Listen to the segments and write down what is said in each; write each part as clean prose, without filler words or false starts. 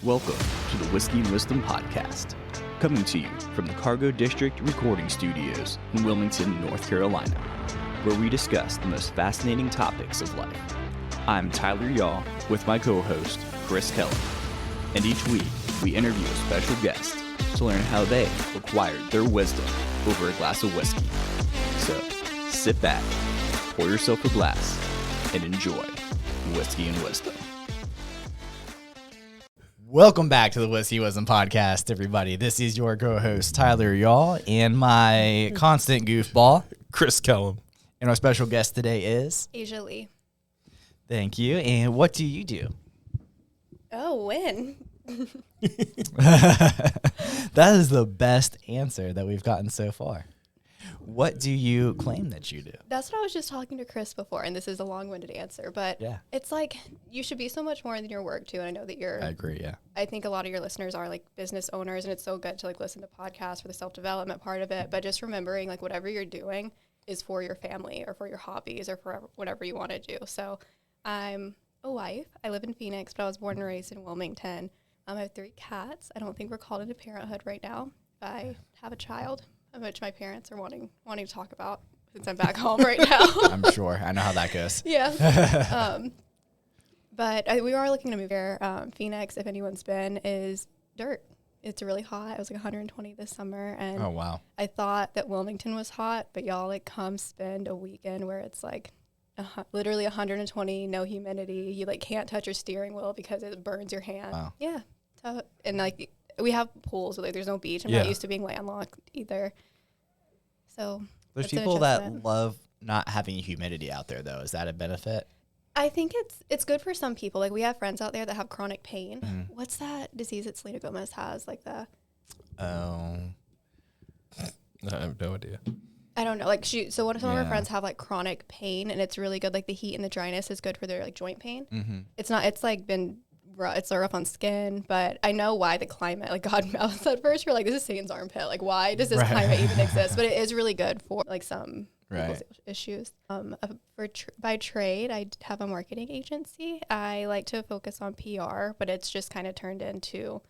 Welcome to the Whiskey and Wisdom Podcast, coming to you from the Cargo District Recording Studios in Wilmington, North Carolina, where we discuss the most fascinating topics of life. I'm Tyler Yaw with my co-host, Chris Kellum, and each week we interview a special guest to learn how they acquired their wisdom over a glass of whiskey. So, sit back, pour yourself a glass, and enjoy Whiskey and Wisdom. Welcome back to the Whiskey Wisdom Podcast, everybody. This is your co-host, Tyler Yaw, and my constant goofball, Chris Kellum. And our special guest today is... Aysia Lee. Thank you. And what do you do? Oh, win. That is the best answer that we've gotten so far. What do you claim that you do? That's what I was just talking to Chris before, and this is a long-winded answer, but yeah, it's like you should be so much more than your work, too, and I know that you're... I agree, yeah. I think a lot of your listeners are, like, business owners, and it's so good to, like, listen to podcasts for the self-development part of it, but just remembering, like, whatever you're doing is for your family or for your hobbies or for whatever you want to do. So I'm a wife. I live in Phoenix, but I was born and raised in Wilmington. I have 3 cats. I don't think we're called into parenthood right now. I have a child, which my parents are wanting to talk about since I'm back home right now. I'm sure. I know how that goes. Yeah. But we are looking to move here. Phoenix, if anyone's been, is dirt. It's really hot. It was like 120 this summer. And oh, wow. I thought that Wilmington was hot, but y'all like come spend a weekend where it's like literally 120, no humidity. You like can't touch your steering wheel because it burns your hand. Wow. Yeah. And like we have pools, but like there's no beach. I'm not used to being landlocked either. So there's people that love not having humidity out there, though. Is that a benefit? I think it's good for some people. Like we have friends out there that have chronic pain. Mm-hmm. What's that disease that Selena Gomez has? Like the... Oh. I have no idea. I don't know. Like some of her friends have like chronic pain, and it's really good. Like the heat and the dryness is good for their like joint pain. Mm-hmm. It's like been it's rough on skin, but I know why the climate, like God mouths at first, we're like, this is Satan's armpit. Like why does this climate even exist? But it is really good for like some people's issues. By trade, I have a marketing agency. I like to focus on PR, but it's just kind of turned into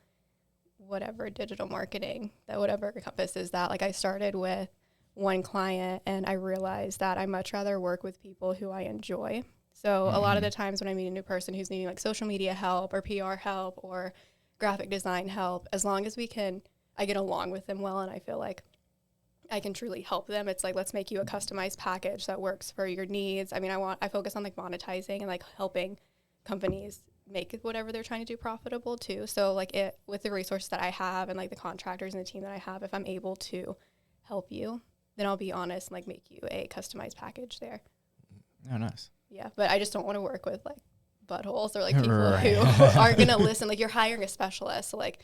whatever digital marketing, that whatever encompasses that. Like I started with one client and I realized that I much rather work with people who I enjoy. So a lot of the times when I meet a new person who's needing like social media help or PR help or graphic design help, as long as I get along with them well and I feel like I can truly help them. It's like, let's make you a customized package that works for your needs. I mean, I focus on like monetizing and like helping companies make whatever they're trying to do profitable too. So like with the resources that I have and like the contractors and the team that I have, if I'm able to help you, then I'll be honest and like make you a customized package there. Oh, nice. Yeah, but I just don't want to work with like buttholes or like people who aren't going to listen. Like you're hiring a specialist. So like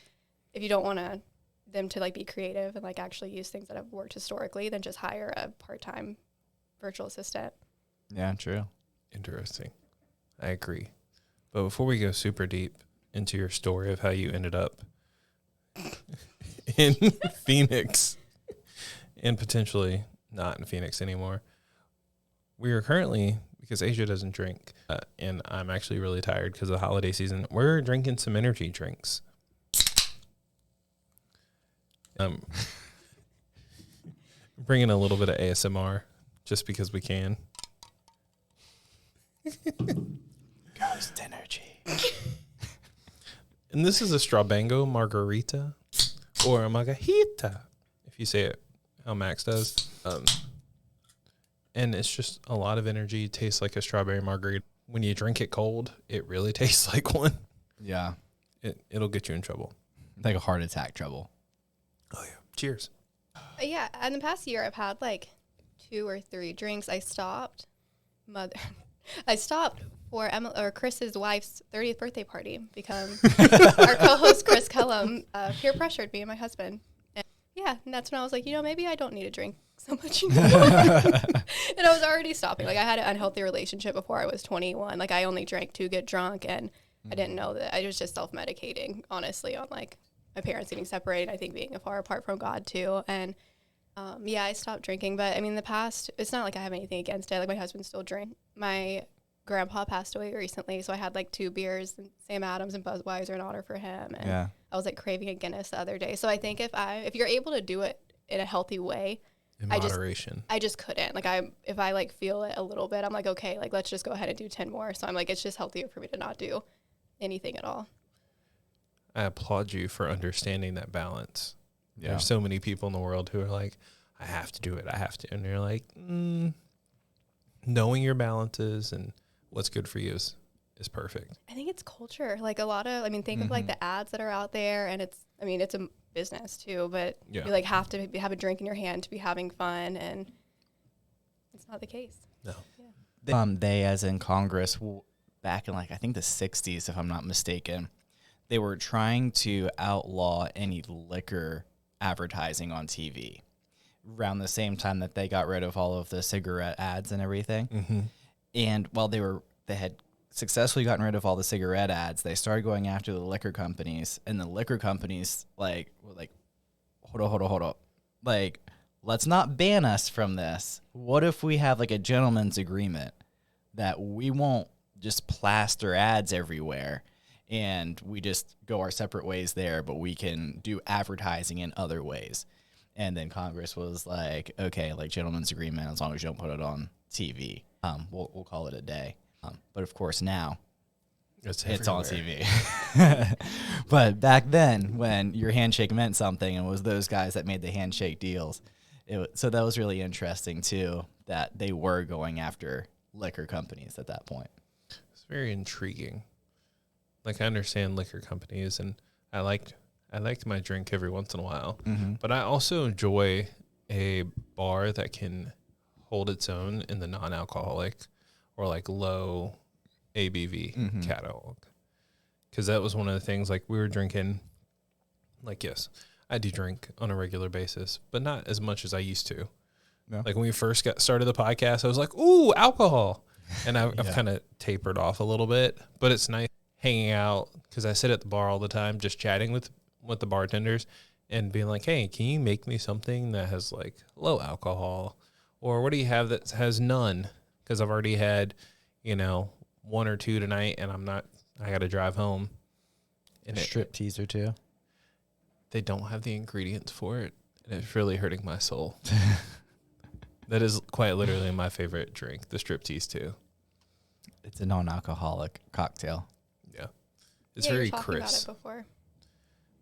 if you don't want them to like be creative and like actually use things that have worked historically, then just hire a part-time virtual assistant. Yeah, true. Interesting. I agree. But before we go super deep into your story of how you ended up in Phoenix and potentially not in Phoenix anymore, we are currently, because Aysia doesn't drink, and I'm actually really tired because of the holiday season, we're drinking some energy drinks. Bringing a little bit of ASMR just because we can. Ghost energy. And this is a Strabango margarita or a margarita, if you say it how Max does. And it's just a lot of energy. It tastes like a strawberry margarita. When you drink it cold, it really tastes like one. Yeah. It'll get you in trouble. Like a heart attack trouble. Oh, yeah. Cheers. Yeah, in the past year, I've had like 2 or 3 drinks. I stopped for Chris's wife's 30th birthday party because our co-host Chris Kellum peer pressured me and my husband. And yeah, and that's when I was like, maybe I don't need to drink so much anymore. And I was already stopping. Like I had an unhealthy relationship before I was 21. Like I only drank to get drunk, and I didn't know that. I was just self-medicating, honestly, on like my parents getting separated, I think being far apart from God too. And I stopped drinking. But I mean, in the past, it's not like I have anything against it. Like my husband still drinks. My grandpa passed away recently, so I had like 2 beers, and Sam Adams and Budweiser in honor for him. And I was like craving a Guinness the other day. So I think if you're able to do it in a healthy way, in moderation, I just couldn't. Like if I like feel it a little bit, I'm like, okay, like let's just go ahead and do 10 more. So I'm like, it's just healthier for me to not do anything at all. I applaud you for understanding that balance. Yeah. There's so many people in the world who are like, I have to do it. I have to. And you're like, knowing your balances and what's good for you is perfect. I think it's culture. Like think of like the ads that are out there, and it's a business too, but you like have to have a drink in your hand to be having fun, and it's not the case. No. Yeah. They, as in Congress, back in like, I think the 60s, if I'm not mistaken, they were trying to outlaw any liquor advertising on TV around the same time that they got rid of all of the cigarette ads and everything. Mm-hmm. And while they had successfully gotten rid of all the cigarette ads, they started going after the liquor companies, and the liquor companies were like, hold up. Like, let's not ban us from this. What if we have like a gentleman's agreement that we won't just plaster ads everywhere and we just go our separate ways there, but we can do advertising in other ways? And then Congress was like, okay, like gentleman's agreement, as long as you don't put it on TV, we'll call it a day. But of course now it's on TV. But back then, when your handshake meant something, and it was those guys that made the handshake deals, so that was really interesting too, that they were going after liquor companies at that point. It's very intriguing. Like, I understand liquor companies, and I liked my drink every once in a while, but I also enjoy a bar that can hold its own in the non-alcoholic or like low ABV catalog. Because that was one of the things, like, we were drinking, like, yes, I do drink on a regular basis, but not as much as I used to. No. Like, when we first got started the podcast, I was like, ooh, alcohol. And I've kind of tapered off a little bit, but it's nice hanging out, because I sit at the bar all the time just chatting with the bartenders and being like, hey, can you make me something that has like low alcohol, or what do you have that has none? Because I've already had, 1 or 2 tonight, and I got to drive home. And Strip teaser too. They don't have the ingredients for it, and it's really hurting my soul. That is quite literally my favorite drink, the striptease too. It's a non-alcoholic cocktail. Yeah. It's very talking crisp. about it before.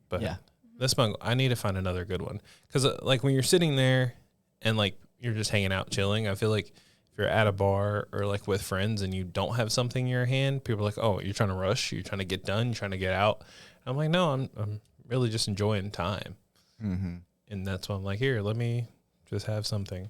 But yeah, that's I need to find another good one. Because like when you're sitting there and like you're just hanging out chilling, I feel like if you're at a bar or like with friends and you don't have something in your hand, people are like, oh, you're trying to rush, you're trying to get done, you're trying to get out. I'm like, no, I'm really just enjoying time. And that's why I'm like, here, let me just have something.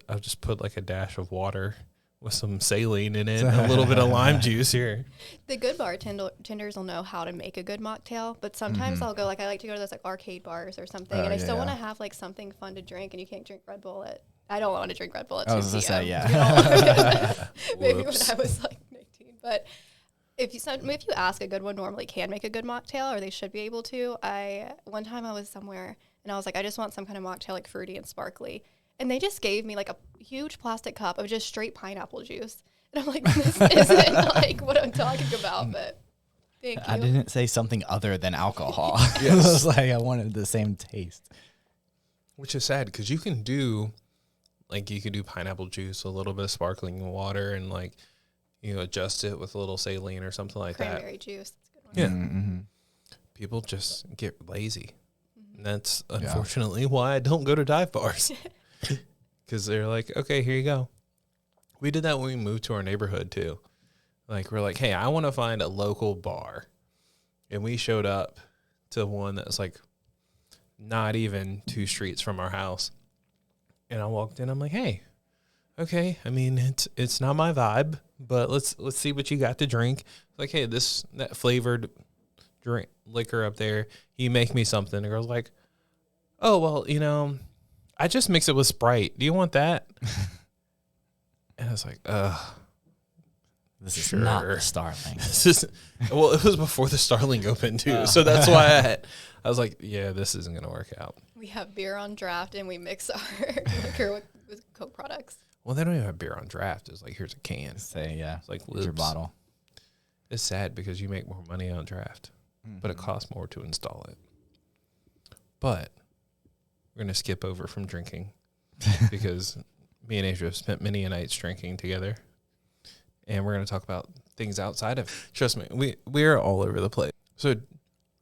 I'll just put like a dash of water with some saline in it, a little bit of lime juice here. The good bartenders will know how to make a good mocktail, but sometimes I'll go, like, I like to go to those like arcade bars or something, and I still want to have like something fun to drink, and you can't drink Red Bull I don't want to drink Red Bull at 2 p.m. Say, yeah. Maybe when I was like 19, but if you ask, a good one normally can make a good mocktail, or they should be able to. One time I was somewhere and I was like, I just want some kind of mocktail, like fruity and sparkly. And they just gave me like a huge plastic cup of just straight pineapple juice. And I'm like, this isn't like what I'm talking about, but thank you. I didn't say something other than alcohol. It was like I wanted the same taste. Which is sad, because you can do pineapple juice, a little bit of sparkling water, and like, adjust it with a little saline or something like that. Cranberry juice. That's a good one. Yeah. People just get lazy. And that's unfortunately why I don't go to dive bars. Because they're like, okay, here you go. We did that when we moved to our neighborhood too. Like, we're like, hey, I want to find a local bar. And we showed up to one that's like not even 2 streets from our house. And I walked in, I'm like, hey, okay, I mean, it's not my vibe, but let's see what you got to drink. Like, hey, that flavored drink liquor up there, you make me something. And the girl's like, oh, well, I just mix it with Sprite. Do you want that? And I was like, This is not the Starling. Well, it was before the Starling opened too. So that's why I was like, yeah, this isn't going to work out. We have beer on draft and we mix our liquor with Coke products. Well, they don't even have beer on draft. It's like, here's a can. Say, yeah. It's like Here's your lips. bottle. It's sad because you make more money on draft, but it costs more to install it. But we're going to skip over from drinking because me and Aysia have spent many a nights drinking together. And we're going to talk about things outside of. Trust me, we're all over the place. So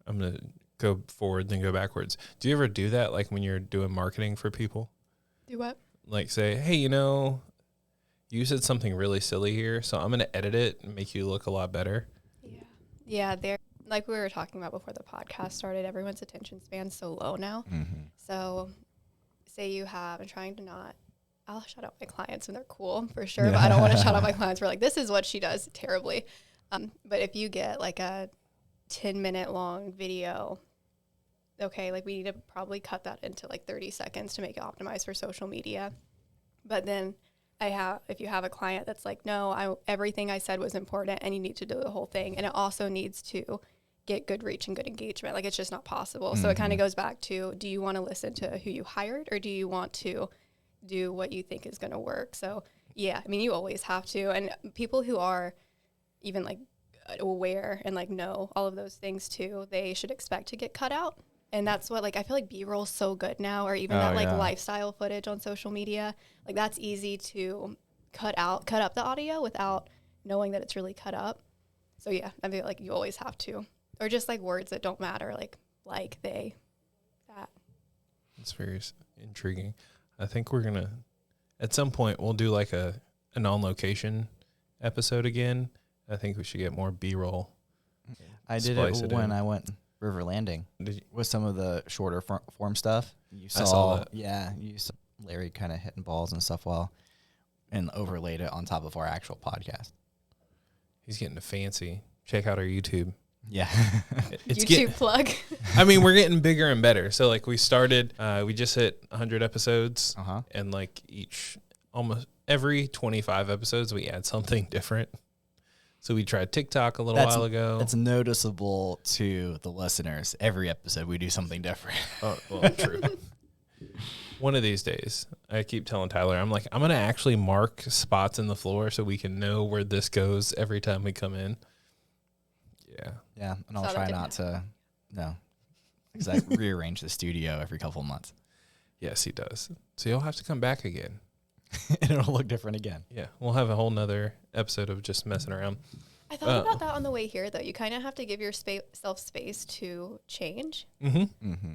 I'm going to go forward, then go backwards. Do you ever do that, like when you're doing marketing for people? Do what? Like say, hey, you said something really silly here, so I'm going to edit it and make you look a lot better. Yeah, they're like we were talking about before the podcast started, everyone's attention span's so low now. So say you have, I'm trying to not, I'll shut out my clients when they're cool for sure, but I don't want to shut out my clients for like, this is what she does terribly. But if you get like a 10-minute long video, okay, like we need to probably cut that into like 30 seconds to make it optimized for social media. But then if you have a client that's like, no, everything I said was important and you need to do the whole thing. And it also needs to get good reach and good engagement. Like it's just not possible. So it kind of goes back to, do you want to listen to who you hired or do you want to do what you think is going to work? So yeah, I mean, you always have to. And people who are even like aware and like know all of those things too, they should expect to get cut out. And that's what, like, I feel like B-roll's so good now, or even lifestyle footage on social media. Like, that's easy to cut up the audio without knowing that it's really cut up. So, yeah, I feel like you always have to. Or just, like, words that don't matter, like, they, that. It's very intriguing. I think we're going to, at some point, we'll do, like, a on-location episode again. I think we should get more B-roll. I did it when I went River Landing with some of the shorter form stuff. I saw that. Yeah, you saw Larry kind of hitting balls and stuff and overlaid it on top of our actual podcast. He's getting fancy. Check out our YouTube. Yeah. It's YouTube plug. I mean, we're getting bigger and better. So, like, we started, we just hit 100 episodes. And, like, almost every 25 episodes, we add something different. So we tried TikTok a little while ago. It's noticeable to the listeners. Every episode we do something different. Oh, well, true. One of these days, I keep telling Tyler, I'm like, I'm going to actually mark spots in the floor so we can know where this goes every time we come in. Yeah. Yeah, and I'll try not to, because I rearrange the studio every couple of months. Yes, he does. So you'll have to come back again. And it'll look different again. Yeah, we'll have a whole nother episode of just messing around. I thought about that on the way here, though. You kind of have to give yourself space to change.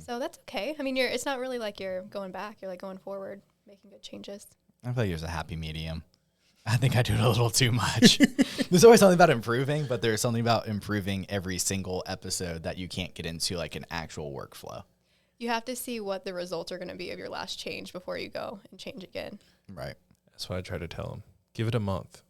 So that's okay. I mean, it's not really like you're going back. You're like going forward, making good changes. I feel like there's a happy medium. I think I do it a little too much. There's always something about improving, but there's something about improving every single episode that you can't get into like an actual workflow. You have to see what the results are going to be of your last change before you go and change again. Right. That's why I try to tell him. Give it a month.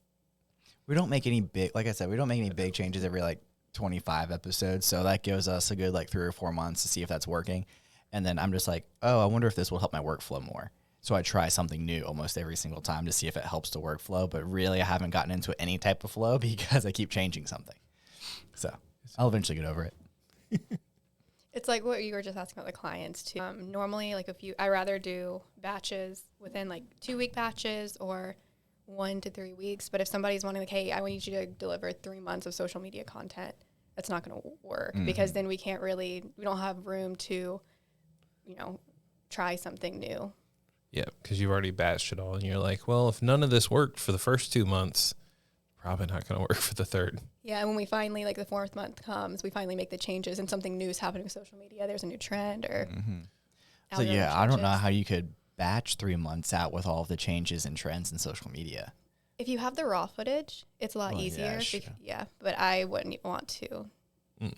We don't make any big, like I said, we don't make any big changes every like 25 episodes. So that gives us a good like 3 or 4 months to see if that's working. And then I'm just like, oh, I wonder if this will help my workflow more. So I try something new almost every single time to see if it helps the workflow. But really, I haven't gotten into any type of flow because I keep changing something. So I'll eventually get over it. It's like what you were just asking about the clients too. Normally, like I rather do batches within like 2-week batches or 1 to 3 weeks. But if somebody's wanting like, hey, I need you to deliver 3 months of social media content, that's not going to work because then we don't have room to, try something new. Yeah, because you've already batched it all, and you're like, well, if none of this worked for the first 2 months, probably not going to work for the third. Yeah, and when we finally, like the 4th month comes, we finally make the changes and something new is happening with social media. There's a new trend or So yeah, I don't know how you could batch 3 months out with all of the changes and trends in social media. If you have the raw footage, it's a lot easier. Yeah, But I wouldn't want to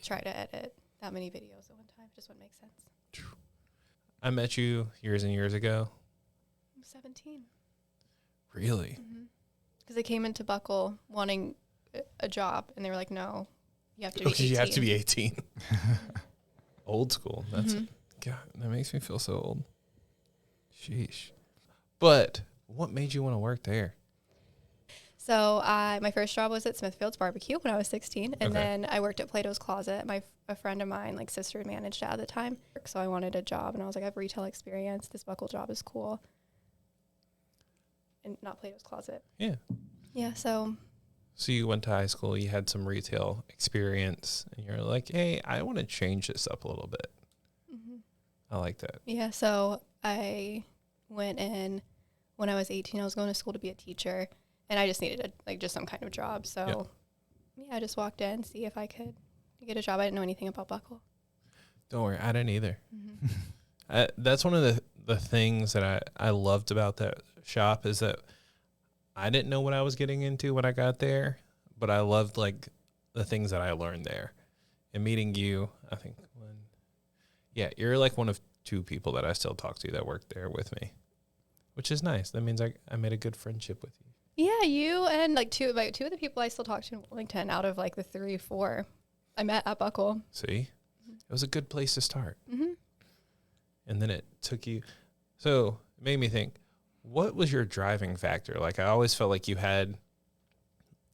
try to edit that many videos at one time. It just wouldn't make sense. I met you years and years ago. I'm 17. Really? Because I came into Buckle wanting a job, and they were like, no, you have to be 18. You have to be 18. Old school. That's God, that makes me feel so old. Sheesh. But what made you want to work there? So my first job was at Smithfield's Barbecue when I was 16, and then I worked at Plato's Closet. A friend of mine, like sister, managed it at the time. So I wanted a job, and I was like, I have retail experience. This Buckle job is cool. and not Plato's Closet. Yeah. Yeah. So you went to high school, you had some retail experience, and you're like, hey, I want to change this up a little bit. mm-hmm. I like that. Yeah. So I went in when I was 18. I was going to school to be a teacher, and I just needed just some kind of job. So yeah, I just walked in, see if I could get a job. I didn't know anything about Buckle. Don't worry, I didn't either. Mm-hmm. That's one of the things that I loved about that shop is that I didn't know what I was getting into when I got there, but I loved like the things that I learned there. And meeting you, I think you're like one of 2 people that I still talk to that worked there with me, which is nice. That means I made a good friendship with you. Yeah, you and two of the people I still talk to in Wilmington out of like the 3 or 4 I met at Buckle. See, it was a good place to start. Mm-hmm. And then it took you. So it made me think, what was your driving factor? Like, I always felt like you had,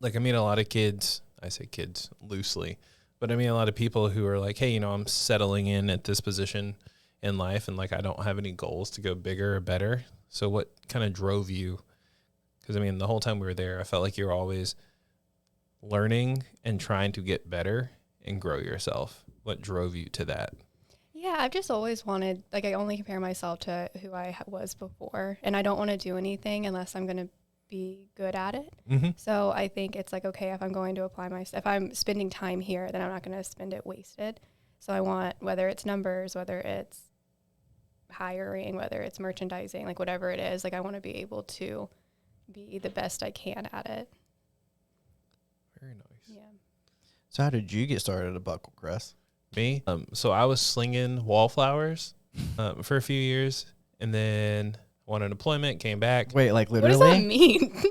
like, I mean, a lot of kids, I say kids loosely, but I mean, a lot of people who are like, hey, I'm settling in at this position in life and like, I don't have any goals to go bigger or better. So what kind of drove you? Because I mean, the whole time we were there, I felt like you were always learning and trying to get better and grow yourself. What drove you to that? Yeah, I've just always wanted, I only compare myself to who I was before, and I don't want to do anything unless I'm going to be good at it. Mm-hmm. So I think it's like, okay, if I'm going to apply if I'm spending time here, then I'm not going to spend it wasted. So I want, whether it's numbers, whether it's hiring, whether it's merchandising, like whatever it is, like I want to be able to be the best I can at it. Very nice. Yeah. So how did you get started at Buckle, Chris? Me? So I was slinging wallflowers for a few years, and then wanted employment, came back. Wait, like What does literally? that mean?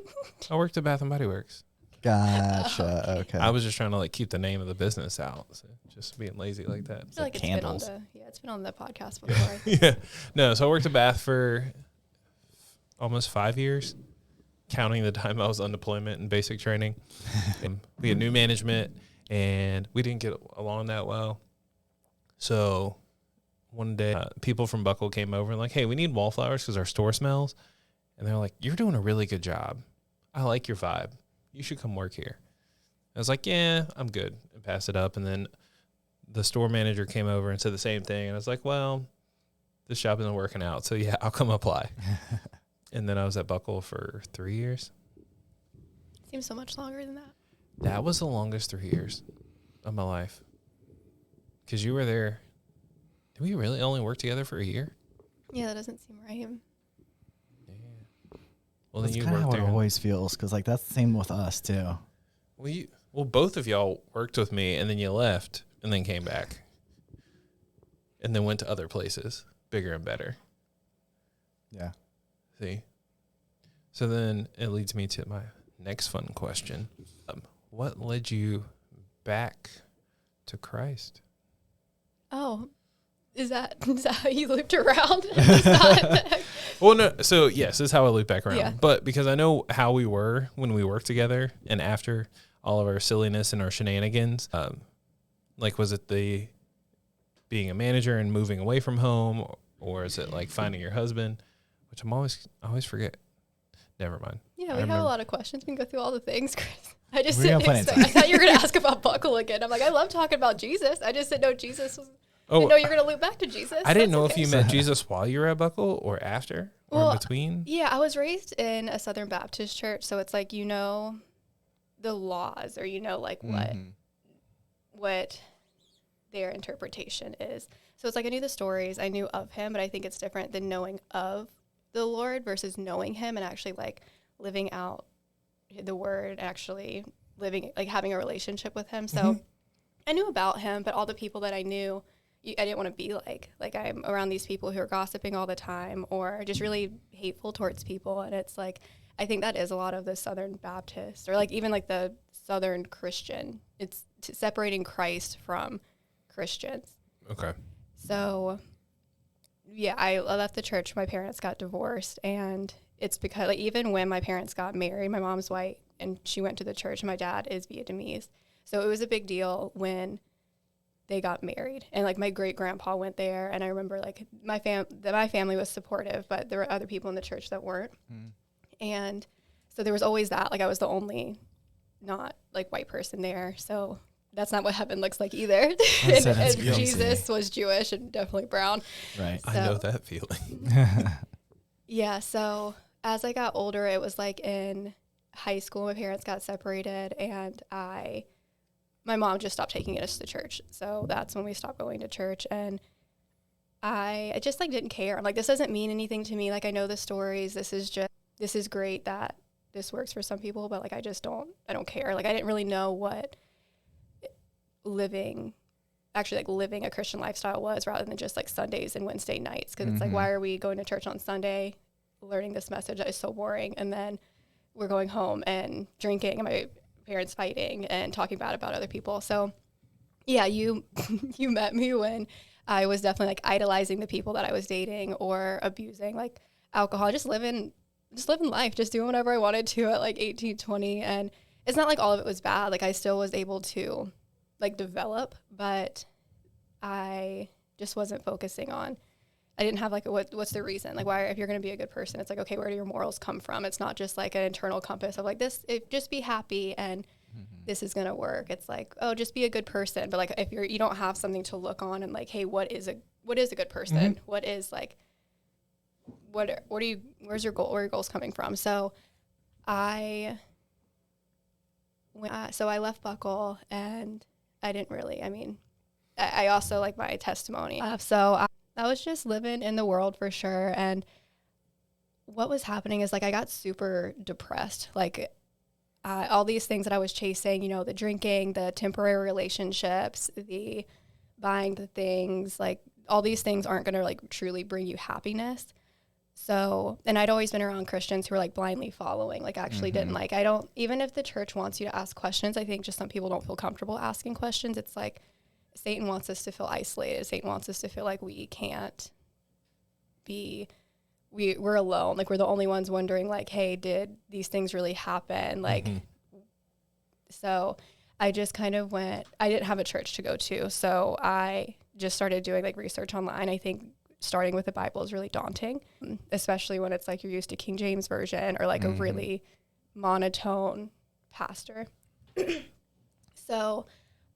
I worked at Bath and Body Works. Gotcha. Okay. I was just trying to like keep the name of the business out, so just being lazy like that. I feel like candles. it's been on the podcast before. Yeah. No, so I worked at Bath for almost 5 years, counting the time I was on deployment and basic training. And we had new management, and we didn't get along that well. So one day, people from Buckle came over and like, hey, we need wallflowers because our store smells. And they're like, you're doing a really good job. I like your vibe. You should come work here. I was like, yeah, I'm good, and passed it up. And then the store manager came over and said the same thing. And I was like, well, this job isn't working out. So, yeah, I'll come apply. And then I was at Buckle for 3 years. Seems so much longer than that. That was the longest 3 years of my life. Because you were there. Did we really only work together for a year? Yeah, that doesn't seem right. Yeah. Well, That's then you kind of worked how it there. always feels, because like that's the same with us too. Well, both of y'all worked with me, and then you left, and then came back, and then went to other places, bigger and better. Yeah. See? So then it leads me to my next fun question. What led you back to Christ? Oh, is that how you looped around? Well, no. So, yes, this is how I loop back around. Yeah. But because I know how we were when we worked together and after all of our silliness and our shenanigans, like was it the being a manager and moving away from home, or is it like finding your husband, which I always forget. Never mind. Yeah, we have a lot of questions. We can go through all the things, Chris. I just We're didn't gonna expect. plan I thought you were going to ask about Buckle again. I'm like, I love talking about Jesus. I just didn't know Jesus was. Didn't know you were going to loop back to Jesus. I didn't That's know okay. if you met Jesus while you were at Buckle or after or Well, in between. Yeah, I was raised in a Southern Baptist church, so it's like the laws, or like what their interpretation is. So it's like I knew the stories, I knew of him, but I think it's different than knowing of the Lord versus knowing him and actually like living out the word, actually living, like having a relationship with him. So I knew about him, but all the people that I knew, I didn't want to be like I'm around these people who are gossiping all the time or just really hateful towards people. And it's like, I think that is a lot of the Southern Baptist, or like even like the Southern Christian. It's separating Christ from Christians. Okay. So yeah, I left the church. My parents got divorced, and it's because like even when my parents got married, my mom's white and she went to the church, and my dad is Vietnamese. So it was a big deal when they got married, and like my great grandpa went there, and I remember like my family was supportive, but there were other people in the church that weren't. And so there was always that, like I was the only not like white person there. So that's not what heaven looks like either. and Jesus was Jewish and definitely brown. Right. I know that feeling. Yeah. So as I got older, it was like in high school, my parents got separated, and my mom just stopped taking us to church. So that's when we stopped going to church. And I just like didn't care. I'm like, this doesn't mean anything to me. Like, I know the stories. This is great that this works for some people, but like, I don't care. Like, I didn't really know what living a Christian lifestyle was, rather than just like Sundays and Wednesday nights. Cause it's like, why are we going to church on Sunday, learning this message that is so boring? And then we're going home and drinking and my parents fighting and talking bad about other people. So yeah, you met me when I was definitely like idolizing the people that I was dating or abusing like alcohol, just living life, just doing whatever I wanted to at like 18, 20. And it's not like all of it was bad. Like, I still was able to like develop, but I just wasn't focusing on, I didn't have like what's the reason? Like, why, if you're going to be a good person, it's like, okay, where do your morals come from? It's not just like an internal compass of like just be happy and this is going to work. It's like, oh, just be a good person. But like, if you don't have something to look on and like, hey, what is a good person? What is like, where's your goal? Where are your goals coming from? So I left Buckle, and I didn't really, I also like my testimony. I was just living in the world for sure. And what was happening is like, I got super depressed. Like, all these things that I was chasing, the drinking, the temporary relationships, the buying the things, like all these things aren't going to like truly bring you happiness. So, and I'd always been around Christians who were like blindly following, like actually didn't like, even if the church wants you to ask questions, I think just some people don't feel comfortable asking questions. It's like Satan wants us to feel isolated. Satan wants us to feel like we can't be, we're alone. Like, we're the only ones wondering like, hey, did these things really happen? Like, so I just kind of I didn't have a church to go to. So I just started doing like research online. I think starting with the Bible is really daunting, especially when it's like you're used to King James Version or like a really monotone pastor. So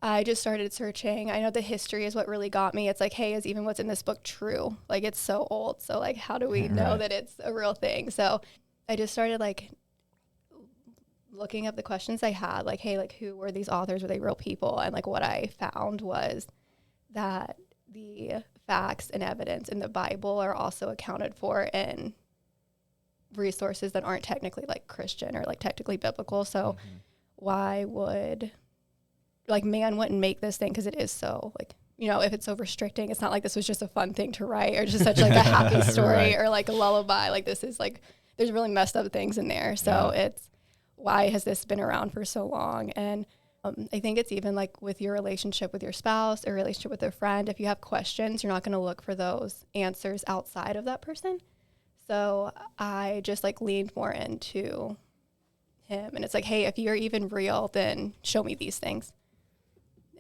I just started searching. I know the history is what really got me. It's like, hey, is even what's in this book true? Like, it's so old. So like, how do we know that it's a real thing? So I just started like looking up the questions I had, like, hey, like, who were these authors? Were they real people? And like, what I found was that the facts and evidence in the Bible are also accounted for in resources that aren't technically like Christian or like technically biblical. So why would like man wouldn't make this thing? Because it is so like, if it's so restricting, it's not like this was just a fun thing to write or just such like a happy story or like a lullaby. Like, this is like, there's really messed up things in there. So it's, why has this been around for so long? And I think it's even like with your relationship with your spouse or relationship with a friend, if you have questions, you're not going to look for those answers outside of that person. So I just like leaned more into him. And it's like, hey, if you're even real, then show me these things.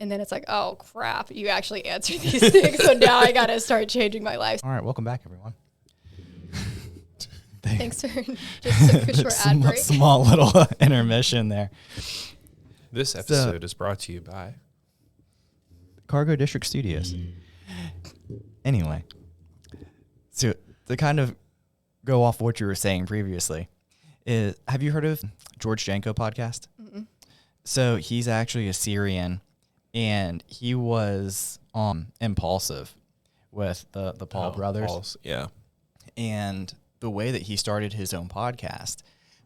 And then it's like, oh crap, you actually answered these things. So now I got to start changing my life. All right, welcome back, everyone. Thanks for just a short ad break. Small little intermission there. This episode is brought to you by Cargo District Studios. Anyway, so to kind of go off what you were saying previously, have you heard of George Janko podcast? Mm-mm. So he's actually a Syrian, and he was impulsive with the Paul brothers. Yeah. And the way that he started his own podcast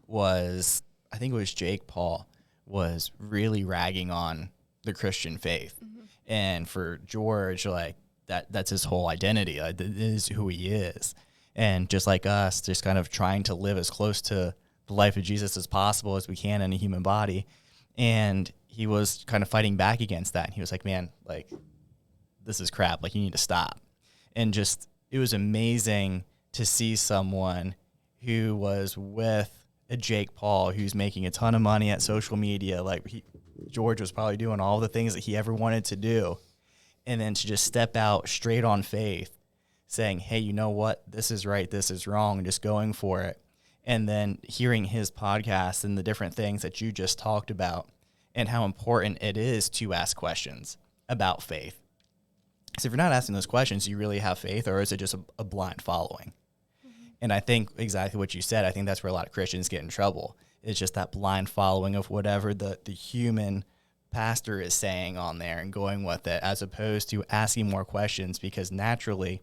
was, I think it was Jake Paul was really ragging on the Christian faith. And for George, like that's his whole identity. Like, that is who he is. And just like us, just kind of trying to live as close to the life of Jesus as possible as we can in a human body. And he was kind of fighting back against that. And he was like, man, like, this is crap. Like, you need to stop. And just, it was amazing to see someone who was with a Jake Paul who's making a ton of money at social media. Like, George was probably doing all the things that he ever wanted to do. And then to just step out straight on faith, saying, hey, you know what? This is right. This is wrong. Just going for it. And then hearing his podcast and the different things that you just talked about and how important it is to ask questions about faith. So if you're not asking those questions, do you really have faith, or is it just a blind following? Mm-hmm. And I think exactly what you said, I think that's where a lot of Christians get in trouble. It's just that blind following of whatever the human pastor is saying on there and going with it, as opposed to asking more questions, because naturally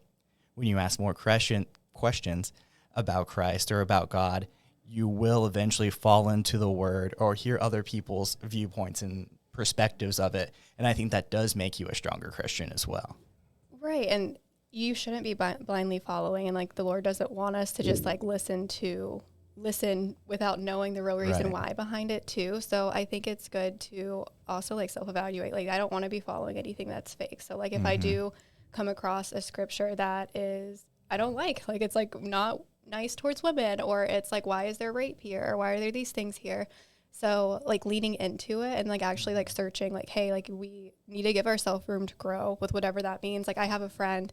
when you ask more questions about Christ or about God, you will eventually fall into the word or hear other people's viewpoints and perspectives of it. And I think that does make you a stronger Christian as well. Right. And you shouldn't be blindly following. And like the Lord doesn't want us to just like listen without knowing the real reason why behind it too. So I think it's good to also like self-evaluate. Like I don't want to be following anything that's fake. So like if I do come across a scripture that I don't like it's like not nice towards women, or it's like, why is there rape here? Or why are there these things here? So like leaning into it and like actually like searching like, hey, like we need to give ourselves room to grow with whatever that means. Like I have a friend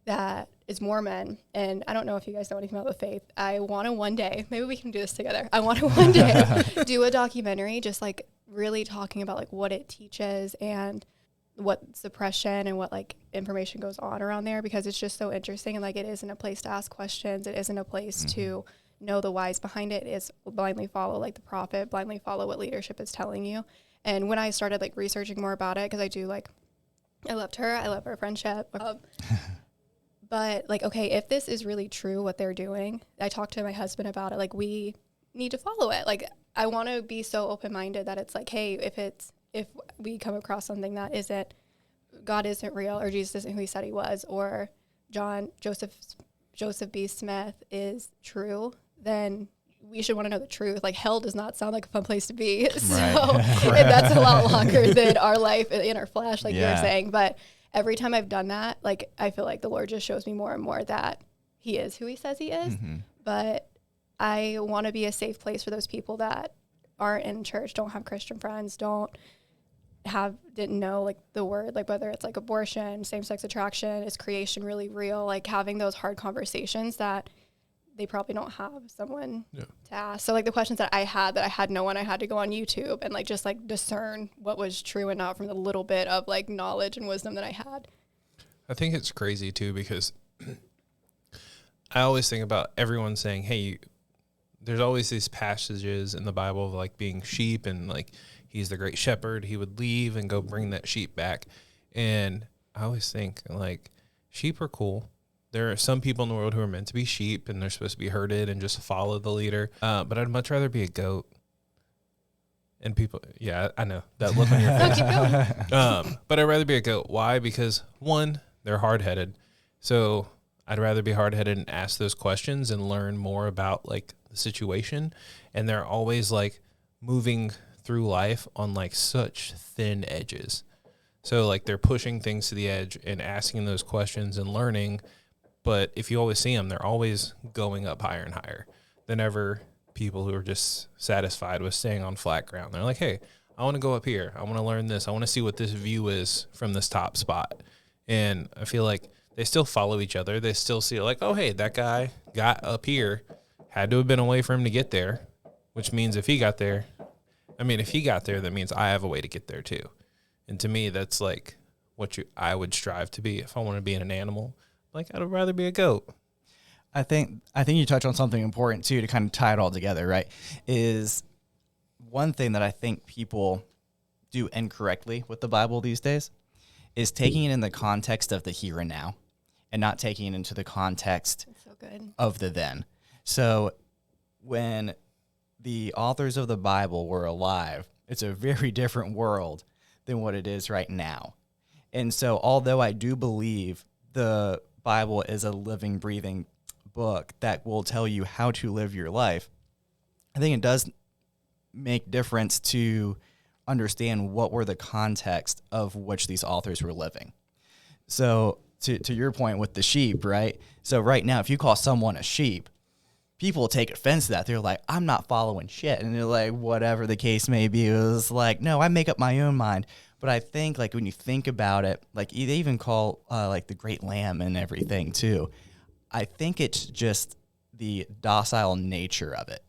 that is Mormon, and I don't know if you guys know anything about the faith. I want to one day, maybe we can do this together. I want to one day do a documentary just like really talking about like what it teaches and what suppression and what like information goes on around there, because it's just so interesting. And like it isn't a place to ask questions. It isn't a place to know the whys behind it. It's blindly follow like the prophet, blindly follow what leadership is telling you. And when I started like researching more about it, because I loved her, I love our friendship. But like, okay, if this is really true, what they're doing, I talked to my husband about it. Like we need to follow it. Like I want to be so open-minded that it's like, hey, if we come across something that God isn't real, or Jesus isn't who he said he was, or Joseph B. Smith is true, then we should want to know the truth. Like hell does not sound like a fun place to be. Right. So and that's a lot longer than our life in our flesh, like you were saying. But every time I've done that, like I feel like the Lord just shows me more and more that he is who he says he is. Mm-hmm. But I want to be a safe place for those people that aren't in church, don't have Christian friends, didn't know like the word, like whether it's like abortion, same-sex attraction, is creation really real, like having those hard conversations that they probably don't have someone to ask. So like the questions that I had no one, I had to go on YouTube and like just like discern what was true and not from the little bit of like knowledge and wisdom that I had. I think it's crazy too, because I always think about everyone saying, hey, there's always these passages in the Bible of like being sheep, and like he's the great shepherd. He would leave and go bring that sheep back. And I always think like sheep are cool. There are some people in the world who are meant to be sheep and they're supposed to be herded and just follow the leader. But I'd much rather be a goat. And people, I know that look on your face. Keep going. But I'd rather be a goat. Why? Because one, they're hard-headed. So I'd rather be hard-headed and ask those questions and learn more about like the situation. And they're always like moving through life on like such thin edges. So like they're pushing things to the edge and asking those questions and learning. But if you always see them, they're always going up higher and higher than ever people who are just satisfied with staying on flat ground. They're like, hey, I want to go up here. I want to learn this. I want to see what this view is from this top spot. And I feel like they still follow each other. They still see like, oh, hey, that guy got up here, had to have been a way for him to get there, which means if he got there, that means I have a way to get there too. And to me, that's like what I would strive to be if I want to be an animal. Like I'd rather be a goat. I think you touch on something important too to kind of tie it all together, right? Is one thing that I think people do incorrectly with the Bible these days is taking it in the context of the here and now and not taking it into the context of the then. So when the authors of the Bible were alive, it's a very different world than what it is right now. And so although I do believe the Bible is a living, breathing book that will tell you how to live your life, I think it does make difference to understand what were the context of which these authors were living. So to your point with the sheep, right? So right now, if you call someone a sheep, people take offense to that. They're like, I'm not following shit. And they're like, whatever the case may be, it was like, no, I make up my own mind. But I think like when you think about it, like they even call like the great lamb and everything too. I think it's just the docile nature of it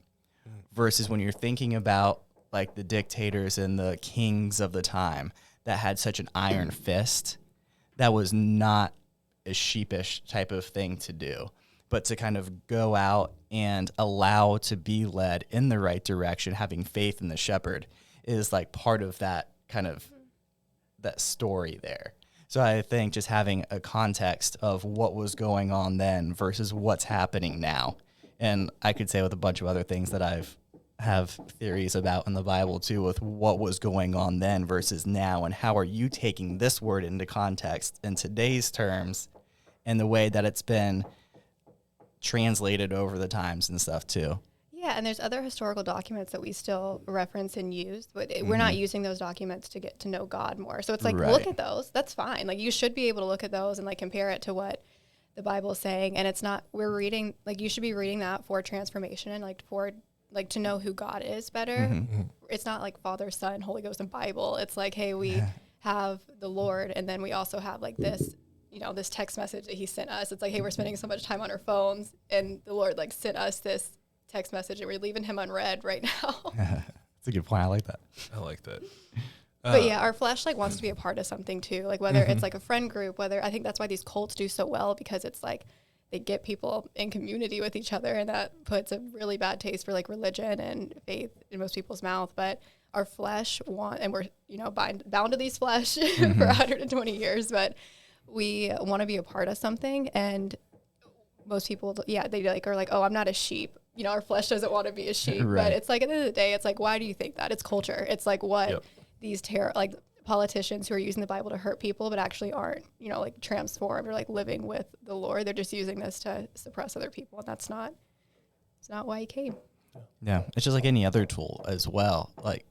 versus when you're thinking about like the dictators and the kings of the time that had such an iron fist. That was not a sheepish type of thing to do, but to kind of go out and allow to be led in the right direction, having faith in the shepherd is like part of that kind of that story there. So I think just having a context of what was going on then versus what's happening now. And I could say with a bunch of other things that have theories about in the Bible too, with what was going on then versus now, and how are you taking this word into context in today's terms and the way that it's been translated over the times and stuff too. Yeah, and there's other historical documents that we still reference and use, but we're not using those documents to get to know God more. So it's like, look at those. That's fine. Like, you should be able to look at those and like compare it to what the Bible is saying. And it's not, we're reading, like, you should be reading that for transformation and like for like to know who God is better. It's not like Father, Son, Holy Ghost, and Bible. It's like, hey, we have the Lord, and then we also have like this, you know, this text message that he sent us. It's like, hey, we're spending so much time on our phones, and the Lord like sent us this text message, and we're leaving him unread right now. That's a good point. I like that. I like that. But yeah, our flesh like wants to be a part of something too. Like whether it's like a friend group, whether I think that's why these cults do so well, because it's like they get people in community with each other, and that puts a really bad taste for like religion and faith in most people's mouth. But our flesh and we're, you know, bound to these flesh for 120 years, but we want to be a part of something. And most people, they like are like, oh, I'm not a sheep. You know, our flesh doesn't want to be a sheep. But it's like at the end of the day, it's like, why do you think that? It's culture. It's like what these like politicians who are using the Bible to hurt people, but actually aren't, you know, like transformed or like living with the Lord. They're just using this to suppress other people, and it's not why he came. Yeah, it's just like any other tool as well. Like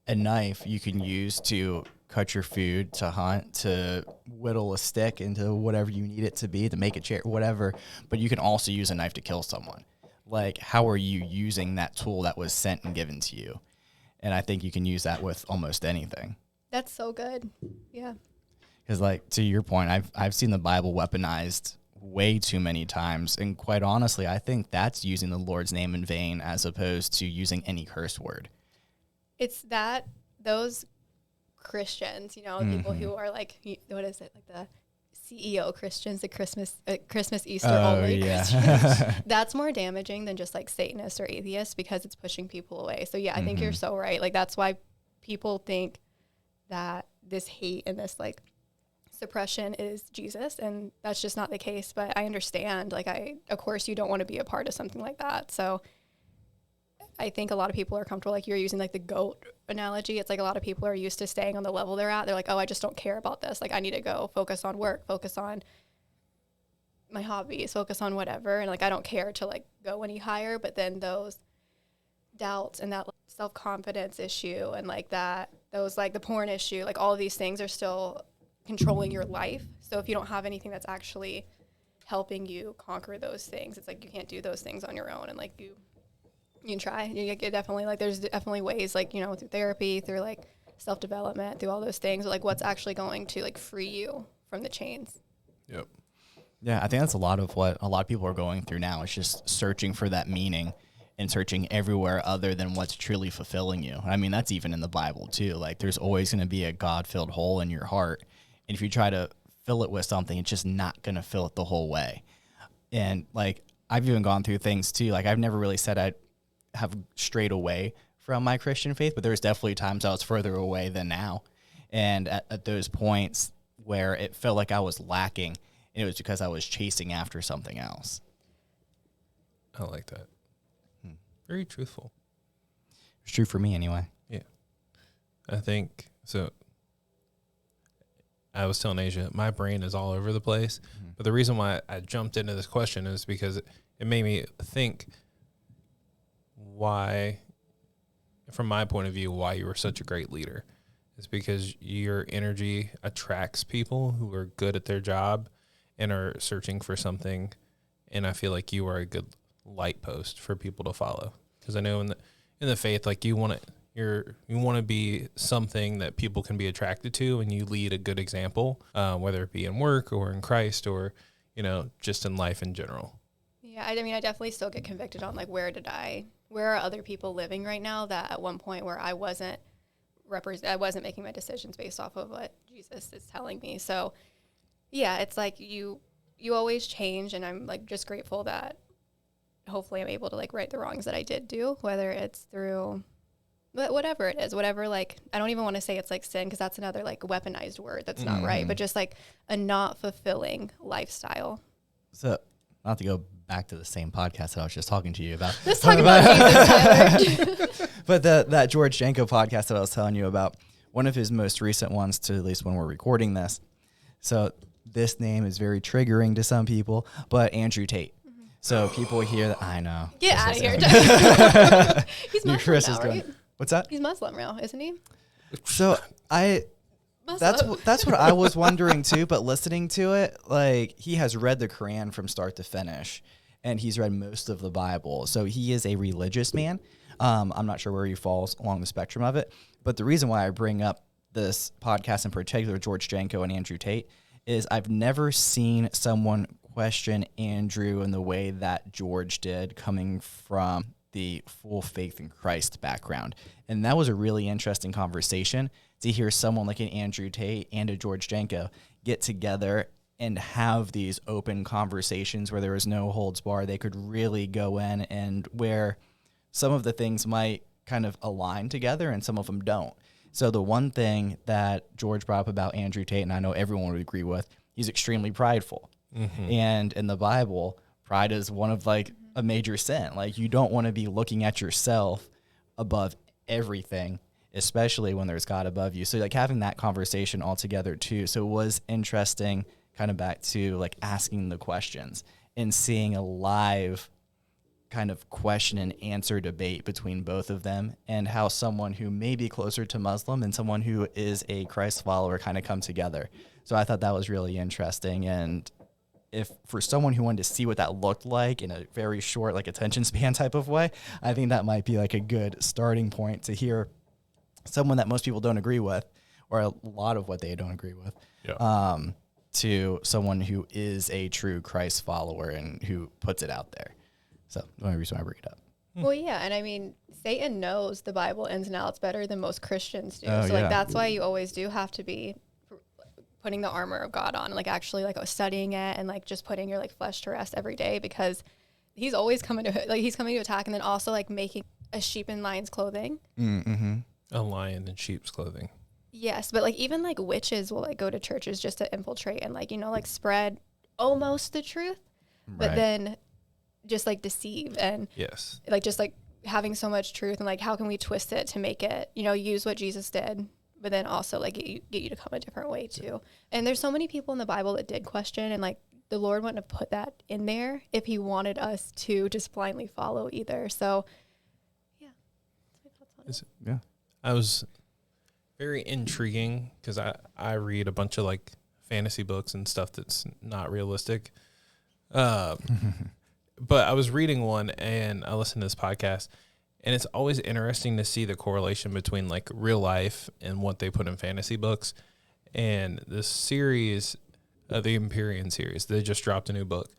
a knife you can use to cut your food, to hunt, to whittle a stick into whatever you need it to be, to make a chair, whatever. But you can also use a knife to kill someone. Like, how are you using that tool that was sent and given to you? And I think you can use that with almost anything. That's so good. Yeah. Because, like, to your point, I've seen the Bible weaponized way too many times. And quite honestly, I think that's using the Lord's name in vain as opposed to using any curse word. It's that those Christians, you know, people who are like, what is it? Like the CEO Christians, the Christmas, Easter only Christians. That's more damaging than just like Satanists or atheists, because it's pushing people away. So yeah, I think you're so right. Like, that's why people think that this hate and this like suppression is Jesus, and that's just not the case. But I understand, like, of course you don't want to be a part of something like that. So I think a lot of people are comfortable, like you're using like the goat analogy. It's like a lot of people are used to staying on the level they're at. They're like, oh, I just don't care about this. Like, I need to go focus on work, focus on my hobbies, focus on whatever. And like, I don't care to like go any higher. But then those doubts and that like, self-confidence issue and like that, those like the porn issue, like all of these things are still controlling your life. So if you don't have anything that's actually helping you conquer those things, it's like you can't do those things on your own. And like you can try. You get definitely like there's definitely ways, like, you know, through therapy, through like self-development, through all those things, like what's actually going to like free you from the chains. Yep. Yeah, I think that's a lot of what a lot of people are going through now. It's just searching for that meaning and searching everywhere other than what's truly fulfilling you. I mean, that's even in the Bible too. Like, there's always going to be a God-filled hole in your heart. And if you try to fill it with something, it's just not going to fill it the whole way. And like, I've even gone through things too. Like, I've never really said I'd have strayed away from my Christian faith, but there's definitely times I was further away than now. And at those points where it felt like I was lacking, it was because I was chasing after something else. I like that. Very truthful. It's true for me anyway. Yeah. I think, so I was telling Aysia, my brain is all over the place. But the reason why I jumped into this question is because it made me think why, from my point of view, why you were such a great leader. Is because your energy attracts people who are good at their job and are searching for something. And I feel like you are a good light post for people to follow. Because I know in the faith, like you want to be something that people can be attracted to, and you lead a good example, whether it be in work or in Christ or, you know, just in life in general. Yeah, I mean, I definitely still get convicted on like where are other people living right now that at one point where I wasn't making my decisions based off of what Jesus is telling me. So yeah, it's like you always change, and I'm like just grateful that hopefully I'm able to like right the wrongs that I did do, whether it's through whatever it is, whatever, like, I don't even want to say it's like sin, because that's another like weaponized word that's not right, but just like a not fulfilling lifestyle. So, not to go back to the same podcast that I was just talking to you about. Let's talk about Jesus, Tyler. But that George Janko podcast that I was telling you about, one of his most recent ones, to at least when we're recording this. So this name is very triggering to some people, but Andrew Tate. So people hear that. I know. Get out of here. He's Muslim now, right? What's that? He's Muslim now, isn't he? So that's what I was wondering too, but listening to it, like, he has read the Quran from start to finish, and he's read most of the Bible. So he is a religious man. I'm not sure where he falls along the spectrum of it, but the reason why I bring up this podcast in particular, George Janko and Andrew Tate, is I've never seen someone question Andrew in the way that George did, coming from the full faith in Christ background. And that was a really interesting conversation to hear someone like an Andrew Tate and a George Janko get together and have these open conversations where there was no holds barred. They could really go in, and where some of the things might kind of align together and some of them don't. So the one thing that George brought up about Andrew Tate, and I know everyone would agree with, he's extremely prideful. And in the Bible, pride is one of like a major sin. Like, you don't want to be looking at yourself above everything, especially when there's God above you. So like having that conversation all together too. So it was interesting, kind of back to like asking the questions and seeing a live kind of question and answer debate between both of them, and how someone who may be closer to Muslim and someone who is a Christ follower kind of come together. So I thought that was really interesting. And if for someone who wanted to see what that looked like in a very short, like, attention span type of way, I think that might be like a good starting point to hear someone that most people don't agree with, or a lot of what they don't agree with, to someone who is a true Christ follower and who puts it out there. So the only reason I bring it up. Well, yeah, and I mean, Satan knows the Bible ins and outs better than most Christians do. Oh, so yeah. like that's why you always do have to be putting the armor of God on, and like actually like studying it, and like just putting your like flesh to rest every day, because he's always coming to attack, and then also like making a sheep in lion's clothing. A lion in sheep's clothing. Yes, but like even like witches will like go to churches just to infiltrate and like, you know, like spread almost the truth, but then just like deceive, and like just like having so much truth, and like how can we twist it to make it, you know, use what Jesus did, but then also like get you to come a different way too. And there's so many people in the Bible that did question, and like the Lord wouldn't have put that in there if he wanted us to just blindly follow either. So yeah, that's my thoughts on it. I was very intriguing, because I read a bunch of like fantasy books and stuff that's not realistic. But I was reading one, and I listened to this podcast, and it's always interesting to see the correlation between like real life and what they put in fantasy books. And this series, the Empyrean series, they just dropped a new book,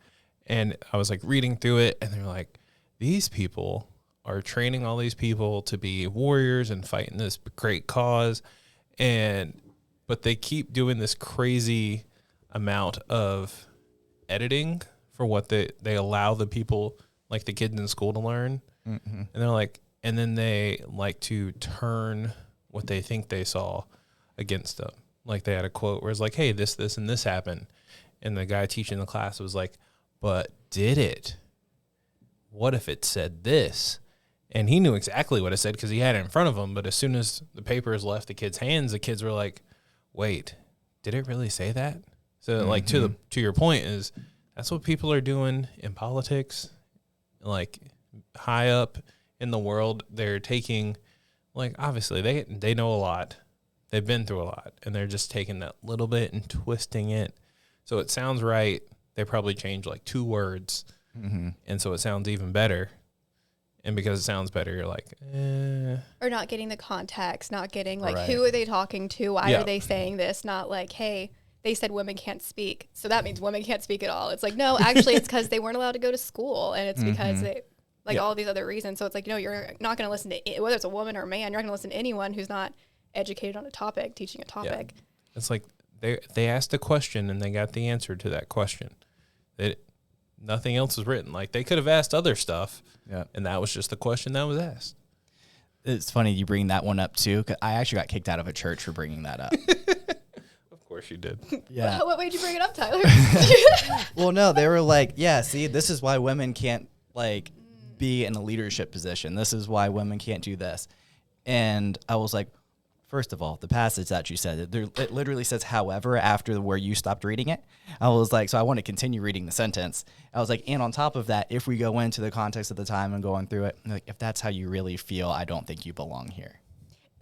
and I was like reading through it, and they're like, these people are training all these people to be warriors and fighting this great cause, but they keep doing this crazy amount of editing for what they allow the people, like the kids in school, to learn. And they're like, and then they like to turn what they think they saw against them. Like, they had a quote where it's like, hey, this, and this happened. And the guy teaching the class was like, but did it? What if it said this? And he knew exactly what it said because he had it in front of him. But as soon as the papers left the kids' hands, the kids were like, wait, did it really say that? So like to your point is, that's what people are doing in politics, like high up in the world. They're taking, like, obviously they know a lot. They've been through a lot, and they're just taking that little bit and twisting it. So it sounds right. They probably changed like 2 words. And so it sounds even better. And because it sounds better, you're like, Or not getting the context, not getting like, who are they talking to? Why are they saying this? Not like, hey, they said women can't speak, so that means women can't speak at all. It's like, no, actually it's because they weren't allowed to go to school, and it's because they all these other reasons. So it's like, no, you're not going to listen to whether it's a woman or a man. You're not going to listen to anyone who's not educated on a topic, teaching a topic. Yeah. It's like they asked a question and they got the answer to that question. Nothing else is written. Like, they could have asked other stuff, and that was just the question that was asked. It's funny you bring that one up too, 'cause I actually got kicked out of a church for bringing that up. Of course you did. Yeah. What made you bring it up, Tyler? Well, no, they were like, yeah, see, this is why women can't like be in a leadership position. This is why women can't do this. And I was like, first of all, the passage that you said, it literally says, however, after where you stopped reading it. I was like, so I want to continue reading the sentence. I was like, and on top of that, if we go into the context of the time and going through it, like, if that's how you really feel, I don't think you belong here.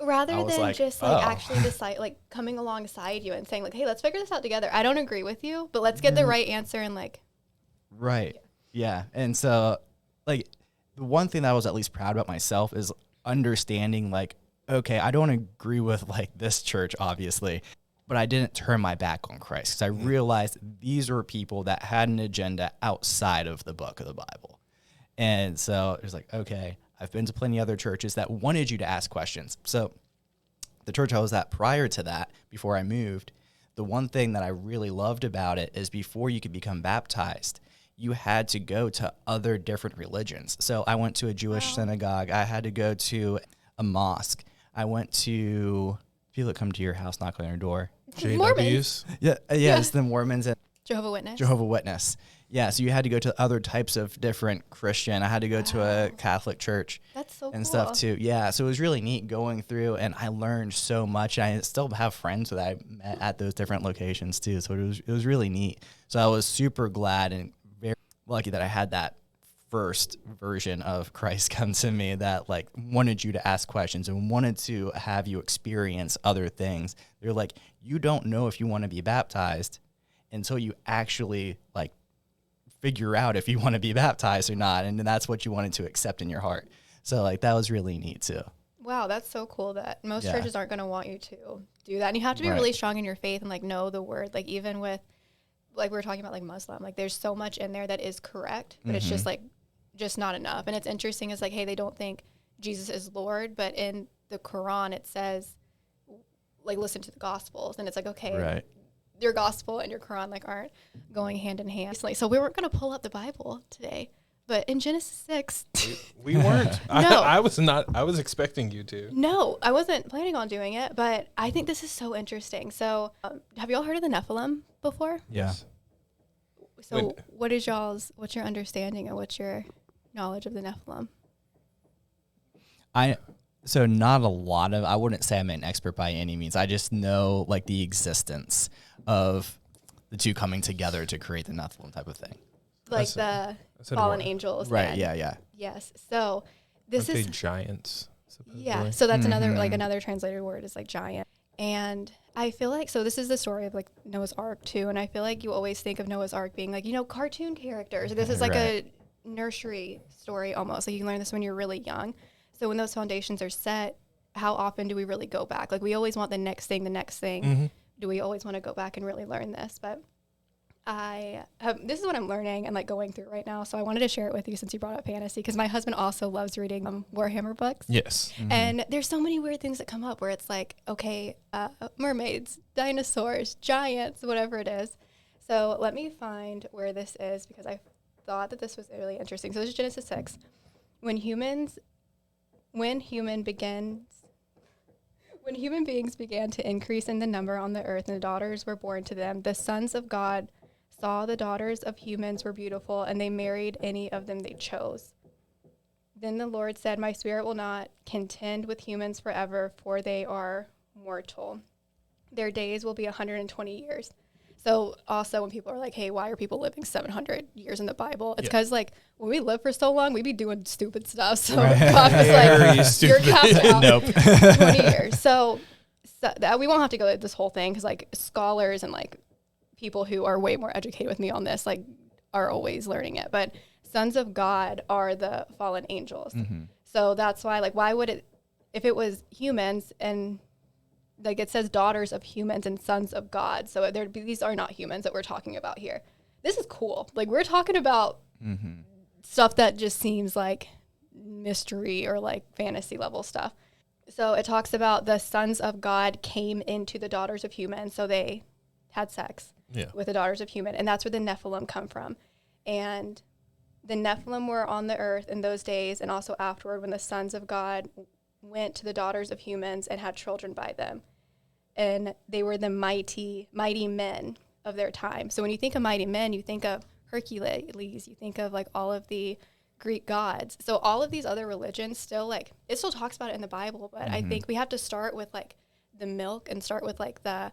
Rather than like, just like actually decide, like coming alongside you and saying like, hey, let's figure this out together. I don't agree with you, but let's get the right answer and like. Right. Yeah. And so like the one thing that I was at least proud about myself is understanding like, okay, I don't agree with like this church, obviously, but I didn't turn my back on Christ because I realized these were people that had an agenda outside of the book of the Bible. And so it was like, okay, I've been to plenty of other churches that wanted you to ask questions. So the church I was at prior to that, before I moved, the one thing that I really loved about it is before you could become baptized, you had to go to other different religions. So I went to a Jewish synagogue. I had to go to a mosque. I went to people that come to your house, knock on your door. Mormons. It's the Mormons and Jehovah's Witness. Yeah, so you had to go to other types of different Christian. I had to go to a Catholic church. That's so and cool. stuff too. Yeah, so it was really neat going through, and I learned so much. I still have friends that I met at those different locations too. So it was really neat. So I was super glad and very lucky that I had that first version of Christ come to me that like wanted you to ask questions and wanted to have you experience other things. They're like, you don't know if you want to be baptized until you actually like figure out if you want to be baptized or not. And that's what you wanted to accept in your heart. So like that was really neat too. Wow, that's so cool that most churches aren't going to want you to do that. And you have to be really strong in your faith and like know the word. Like even with like we were talking about like Muslim, like there's so much in there that is correct, but it's just like just not enough. And it's interesting is like, hey, they don't think Jesus is Lord, but in the Quran it says like listen to the Gospels, and it's like, okay, your Gospel and your Quran like aren't going hand in hand. So we weren't going to pull up the Bible today, but in Genesis 6 we weren't. No. I was expecting you to. No, I wasn't planning on doing it, but I think this is so interesting. So have you all heard of the Nephilim before? Yeah. So what's your understanding and what's your knowledge of the Nephilim? So not a lot of, I wouldn't say I'm an expert by any means. I just know like the existence of the two coming together to create the Nephilim type of thing. Like the fallen angels. Right, yeah. Yes. So this is giants. Supposedly. Yeah. So that's another translated word is like giant. And I feel like, so this is the story of like Noah's Ark too. And I feel like you always think of Noah's Ark being like, cartoon characters. This is like a nursery story almost. Like you can learn this when you're really young. So when those foundations are set, how often do we really go back? Like we always want the next thing. Mm-hmm. Do we always want to go back and really learn this? But this is what I'm learning and like going through right now. So I wanted to share it with you since you brought up fantasy, because my husband also loves reading Warhammer books. Yes. Mm-hmm. And there's so many weird things that come up where it's like, okay, mermaids, dinosaurs, giants, whatever it is. So let me find where this is, because I thought that this was really interesting. So this is Genesis 6. When human beings began to increase in the number on the earth and the daughters were born to them, the sons of God saw the daughters of humans were beautiful, and they married any of them they chose. Then the Lord said, my spirit will not contend with humans forever, for they are mortal. Their days will be 120 years. So also when people are like, hey, why are people living 700 years in the Bible? It's because like when we live for so long, we be doing stupid stuff. So God was like, you're capped out. Nope. 20 years. So that, we won't have to go this whole thing, because like scholars and like people who are way more educated with me on this like are always learning it. But sons of God are the fallen angels. Mm-hmm. So that's why, like, why would it, if it was humans and like it says daughters of humans and sons of God. So these are not humans that we're talking about here. This is cool. Like we're talking about stuff that just seems like mystery or like fantasy level stuff. So it talks about the sons of God came into the daughters of humans. So they had sex with the daughters of human. And that's where the Nephilim come from. And the Nephilim were on the earth in those days and also afterward when the sons of God went to the daughters of humans and had children by them. And they were the mighty men of their time. So when you think of mighty men, you think of Hercules, you think of like all of the Greek gods. So all of these other religions still like, it still talks about it in the Bible, but I think we have to start with like the milk and start with like the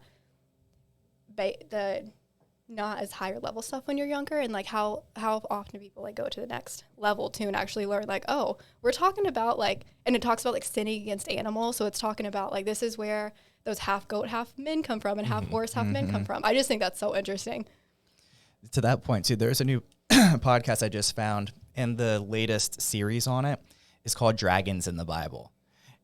not as higher level stuff when you're younger, and like how often do people like go to the next level too and actually learn like, oh, we're talking about like, and it talks about like sinning against animals. So it's talking about like, this is where those half goat, half men come from and half horse, half men come from. I just think that's so interesting. To that point too, there's a new podcast I just found, and the latest series on it is called Dragons in the Bible.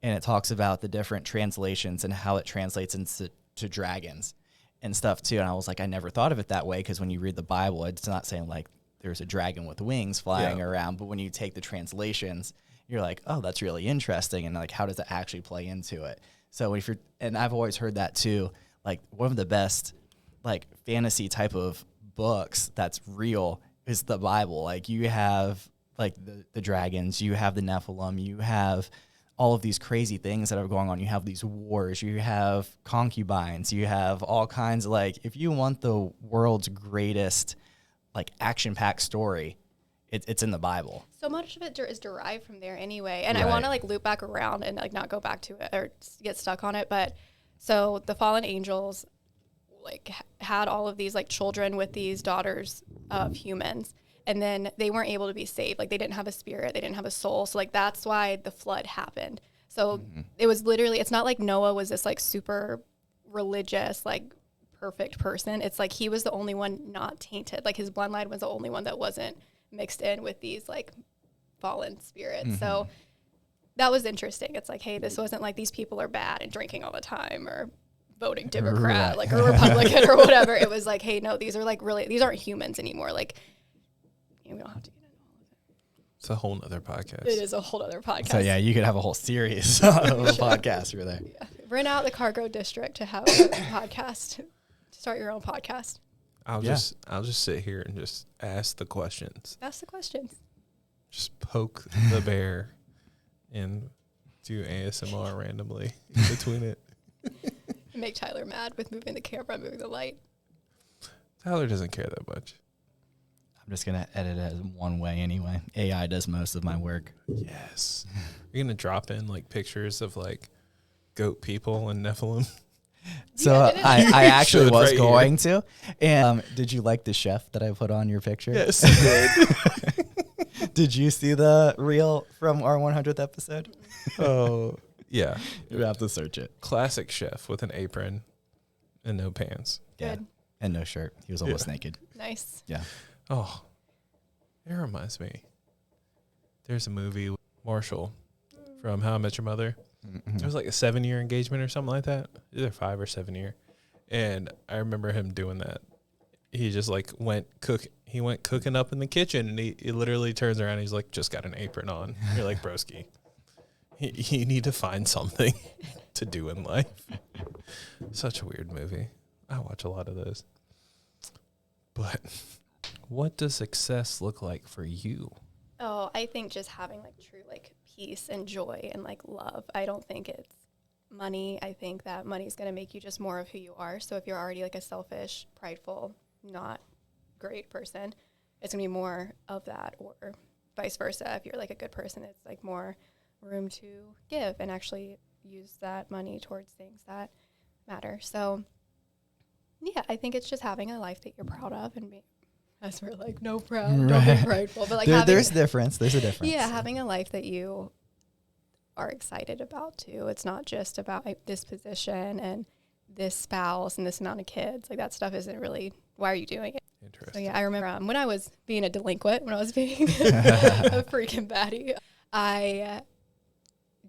And it talks about the different translations and how it translates into dragons and stuff too. And I was like, I never thought of it that way, because when you read the Bible, it's not saying like there's a dragon with wings flying around, but when you take the translations, you're like, oh, that's really interesting. And like, how does it actually play into it? So if you're, and I've always heard that too, like one of the best like fantasy type of books that's real is the Bible. Like you have like the dragons, you have the Nephilim, you have all of these crazy things that are going on. You have these wars, you have concubines, you have all kinds of like, if you want the world's greatest like action-packed story, it's in the Bible. So much of it is derived from there anyway. And I want to like loop back around and like not go back to it or get stuck on it. But so the fallen angels like had all of these like children with these daughters of humans. And then they weren't able to be saved. Like they didn't have a spirit. They didn't have a soul. So like that's why the flood happened. So it was literally, it's not like Noah was this like super religious, like perfect person. It's like he was the only one not tainted. Like his bloodline was the only one that wasn't mixed in with these like fallen spirits. So that was interesting. It's like, hey, this wasn't like these people are bad and drinking all the time or voting Democrat, like a Republican or whatever. It was like, hey, no, these are like really, these aren't humans anymore. Like, we don't have to get into all of it. It's a whole nother podcast. It is a whole other podcast. So yeah, you could have a whole series of a podcast for that. Yeah. Rent out the cargo district to have a podcast, to start your own podcast. I'll just sit here and just ask the questions. Ask the questions. Just poke the bear and do ASMR randomly in between it. Make Tyler mad with moving the camera, moving the light. Tyler doesn't care that much. I'm just going to edit it one way anyway. AI does most of my work. Yes. You're going to drop in like pictures of like goat people and Nephilim. So I actually was going to. And did you like the chef that I put on your picture? Yes, I did. Did you see the reel from our 100th episode? Oh, yeah. You have to search it. Classic chef with an apron and no pants. Good. Yeah. And no shirt. He was almost naked. Nice. Yeah. Oh, it reminds me. There's a movie, Marshall, from How I Met Your Mother. It was like a 7-year engagement or something like that. Either 5 or 7 year. And I remember him doing that. He just like went cooking up in the kitchen, and he literally turns around and he's like, just got an apron on. You're like, broski, you need to find something to do in life. Such a weird movie. I watch a lot of those. But what does success look like for you? Oh, I think just having like true like peace and joy and like love. I don't think it's money. I think that money is going to make you just more of who you are. So if you're already like a selfish, prideful, not great person, it's going to be more of that, or vice versa. If you're like a good person, it's like more room to give and actually use that money towards things that matter. So yeah, I think it's just having a life that you're proud of, and as we're like, no proud, don't be prideful, but like there's difference. There's a difference. Yeah, having a life that you are excited about too. It's not just about like, this position and this spouse and this amount of kids. Like that stuff isn't really, why are you doing it? Interesting. So yeah, I remember when I was being a delinquent, when I was being a freaking baddie,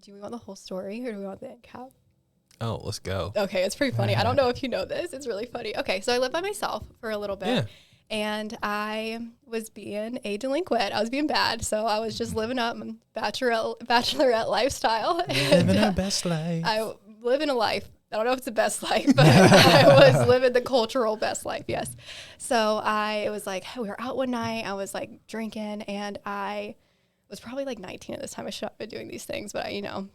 do we want the whole story or do we want the end cap? Oh, let's go. Okay, it's pretty funny. I don't know if you know this. It's really funny. Okay, so I lived by myself for a little bit. Yeah. And I was being a delinquent. I was being bad. So I was just living up my bachelorette lifestyle. Living our best life. I live in a life. I don't know if it's the best life, but I was living the cultural best life, yes. So it was like, we were out one night. I was like drinking, and I was probably like 19 at this time. I should have been doing these things, but No.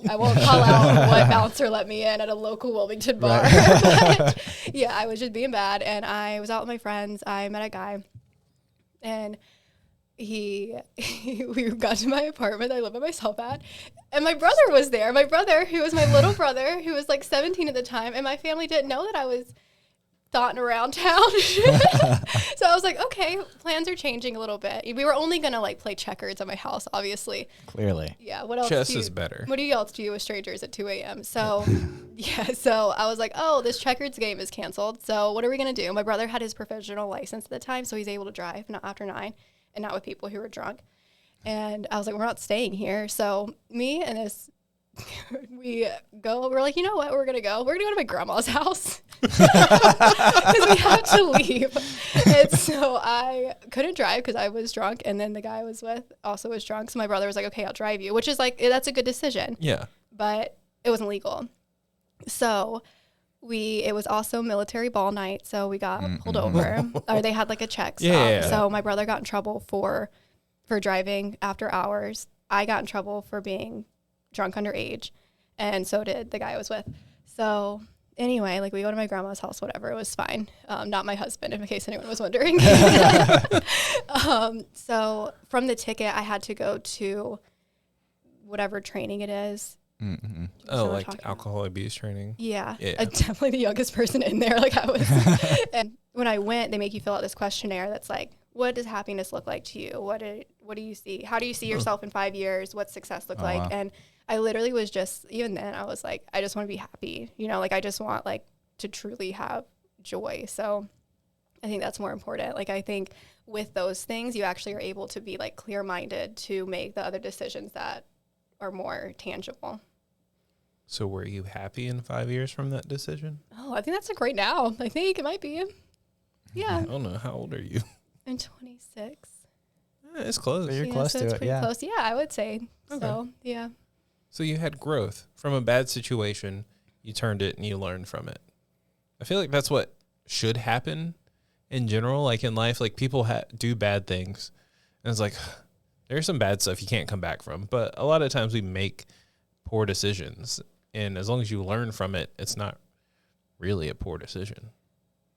I won't call out what bouncer let me in at a local Wilmington bar. But yeah, I was just being bad, and I was out with my friends. I met a guy, and we got to my apartment that I live by myself at, and my brother was there. My brother, who was my little brother, who was like 17 at the time, and my family didn't know that I was thoughting around town. So I was like, okay, plans are changing a little bit. We were only gonna like play checkers at my house, obviously. Clearly. Yeah. What else? Chess is better. What else do you with strangers at 2 a.m.? So yeah. So I was like, oh, this checkers game is canceled. So what are we gonna do? My brother had his professional license at the time, so he's able to drive not after 9 and not with people who were drunk. And I was like, we're not staying here. So me and this, we're like, you know what? We're going to go to my grandma's house because we had to leave. And so I couldn't drive because I was drunk. And then the guy I was with also was drunk. So my brother was like, okay, I'll drive you, which is like, that's a good decision. Yeah. But it wasn't legal. So it was also military ball night. So we got pulled over, or they had like a check stop. Yeah. So my brother got in trouble for driving after hours. I got in trouble for being drunk underage, and so did the guy I was with. So anyway, like we go to my grandma's house, whatever, it was fine. Not my husband, in case anyone was wondering. So from the ticket, I had to go to whatever training it is. Mm-hmm. Oh, like alcohol abuse training. Yeah. Yeah. I'm definitely the youngest person in there. Like I was. And when I went, they make you fill out this questionnaire that's like, what does happiness look like to you? What do you see? How do you see yourself in 5 years? What's success look like? Wow. And I literally was just, even then I was like, I just want to be happy. You know, like I just want like to truly have joy. So I think that's more important. Like I think with those things, you actually are able to be like clear-minded to make the other decisions that are more tangible. So were you happy in 5 years from that decision? Oh, I think that's great now. I think it might be. Yeah. I don't know. How old are you? I'm 26. It's close. But you're Yeah, close so to it's it, pretty yeah. close. Yeah, I would say. Okay. So, yeah. So you had growth from a bad situation. You turned it and you learned from it. I feel like that's what should happen in general. Like in life, like people do bad things. And it's like, there's some bad stuff you can't come back from. But a lot of times we make poor decisions. And as long as you learn from it, it's not really a poor decision.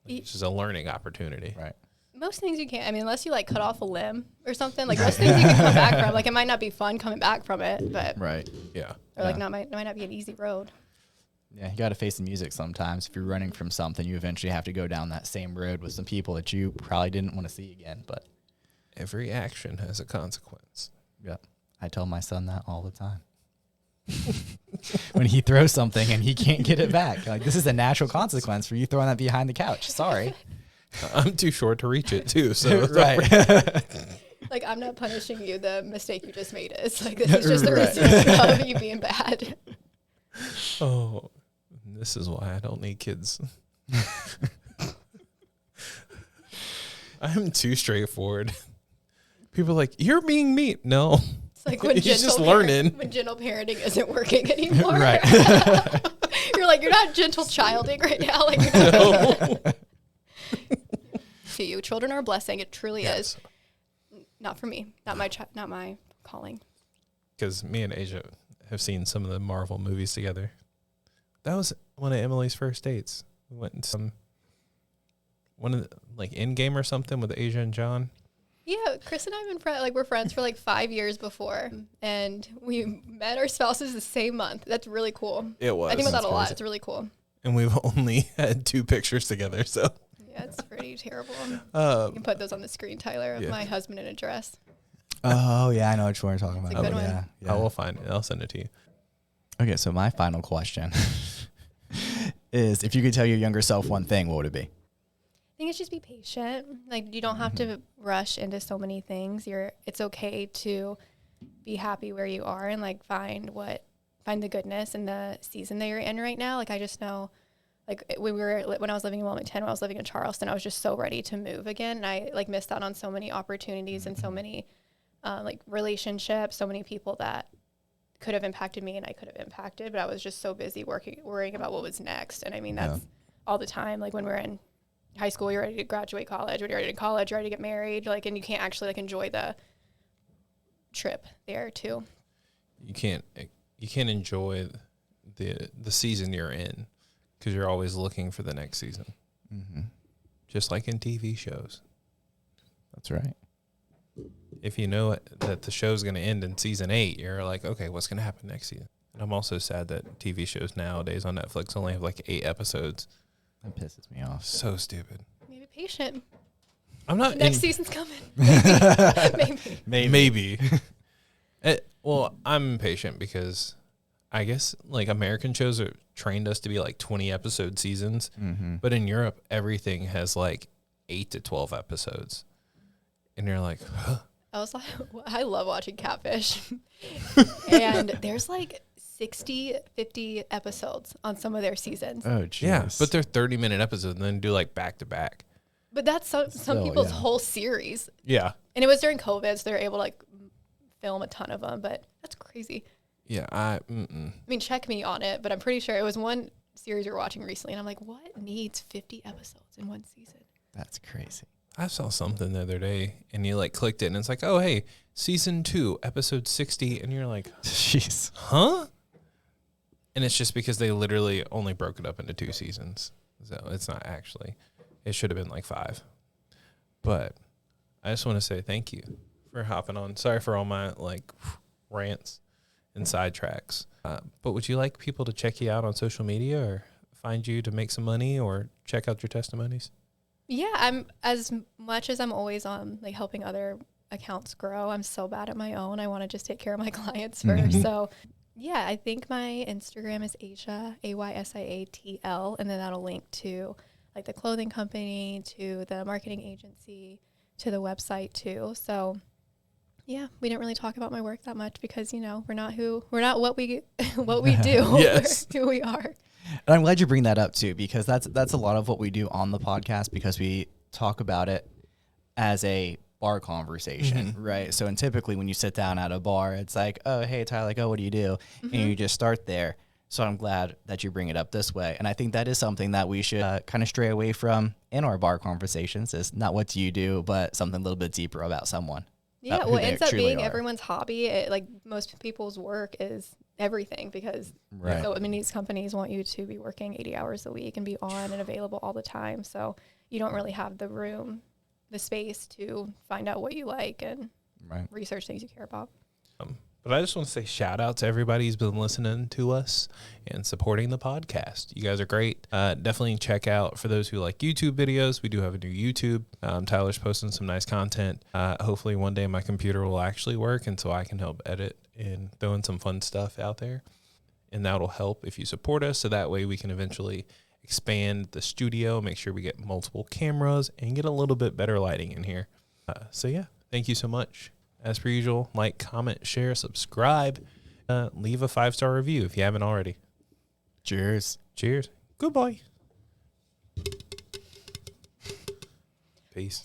Like, it's just a learning opportunity. Right. Most things you can't. I mean, unless you like cut off a limb or something. Like most things you can come back from. Like it might not be fun coming back from it, but Right. Yeah. or like might not be an easy road. Yeah, you got to face the music sometimes. If you're running from something, you eventually have to go down that same road with some people that you probably didn't want to see again. But Every action has a consequence. yeah, I tell my son that all the time. When he throws something and he can't get it back, like this is a natural consequence for you throwing that behind the couch. Sorry. I'm too short to reach it too. So Right. Like I'm not punishing you. The mistake you just made is like this is just the Right. result of you being bad. Oh, this is why I don't need kids. I'm too straightforward. People are like, you're being mean. No. It's like when He's gentle just learning. when gentle parenting isn't working anymore. Right. You're like, you're not gentle childing right now. Like you're not to you. Children are a blessing. It truly is. Not for me. Not my calling. Because me and Aysia have seen some of the Marvel movies together. That was one of Emily's first dates. We went in one of the, like Endgame or something with Aysia and John. Yeah, Chris and I have been we're friends for like 5 years before, and we met our spouses the same month. That's really cool. It was. I think about that a lot. crazy. It's really cool. And we've only had 2 pictures together, so. Yeah, it's pretty terrible. You can put those on the screen, Tyler, of Yeah. my husband in a dress. Oh, yeah, I know which one you're talking about. It's a good one. Yeah, I will find it. I'll send it to you. Okay, so my final question is, if you could tell your younger self one thing, what would it be? I think it's just be patient. Like you don't have to rush into so many things. It's okay to be happy where you are and like find find the goodness in the season that you're in right now. Like, I just know, like, when I was living in Wilmington, when I was living in Charleston, I was just so ready to move again. And I like missed out on so many opportunities and so many like relationships, so many people that could have impacted me and I could have impacted, but I was just so busy worrying about what was next. And I mean, that's all the time. Like when we're in high school, you're ready to graduate college. When you're ready to college, you're ready to get married. Like, and you can't actually like enjoy the trip there too. You can't enjoy the season you're in because you're always looking for the next season. Mm-hmm. Just like in TV shows. That's right. If you know that the show's going to end in season 8, you're like, okay, what's going to happen next season? And I'm also sad that TV shows nowadays on Netflix only have like 8 episodes. That pisses me off. So stupid. Maybe patient. I'm not. Next season's coming. Maybe. Well, I'm patient because I guess like American shows are trained us to be like 20 episode seasons, but in Europe everything has like 8 to 12 episodes, and you're like, huh. I love watching Catfish, and there's like 50 episodes on some of their seasons. Oh, jeez. Yeah, but they're 30-minute episodes and then do like back to back. But that's some people's whole series. Yeah. And it was during COVID, so they're able to like film a ton of them, but that's crazy. Yeah, I mean, check me on it, but I'm pretty sure it was one series we were watching recently, and I'm like, what needs 50 episodes in one season? That's crazy. I saw something the other day, and you like clicked it, and it's like, oh, hey, season 2, episode 60, and you're like, jeez, huh? And it's just because they literally only broke it up into 2 seasons, so it's not actually. It should have been like 5. But I just want to say thank you for hopping on. Sorry for all my like rants and sidetracks. But would you like people to check you out on social media or find you to make some money or check out your testimonies? Yeah, I'm as much as I'm always on like helping other accounts grow. I'm so bad at my own. I want to just take care of my clients first. So yeah, I think my Instagram is Aysia, AYSIATL, and then that'll link to like the clothing company, to the marketing agency, to the website too. So yeah, we didn't really talk about my work that much because, you know, we're not what we do. Yes. We're who we are. And I'm glad you bring that up too, because that's a lot of what we do on the podcast, because we talk about it as a bar conversation, right? So, and typically when you sit down at a bar, it's like, oh, hey, Tyler, like, oh, what do you do? And you just start there. So I'm glad that you bring it up this way. And I think that is something that we should kind of stray away from in our bar conversations, is not what do you do, but something a little bit deeper about someone. Yeah, well, it ends up being everyone's hobby. Like most people's work is everything, because so I mean, these companies want you to be working 80 hours a week and be on and available all the time. So you don't really have the room, the space to find out what you like and research things you care about. But I just want to say shout out to everybody who's been listening to us and supporting the podcast. You guys are great. Definitely check out, for those who like YouTube videos, we do have a new YouTube. Tyler's posting some nice content. Hopefully one day my computer will actually work, and so I can help edit and throw in some fun stuff out there. And that'll help if you support us, so that way we can eventually expand the studio, make sure we get multiple cameras, and get a little bit better lighting in here. So yeah, thank you so much. As per usual, like, comment, share, subscribe, leave a 5-star review if you haven't already. Cheers. Cheers. Goodbye. Peace.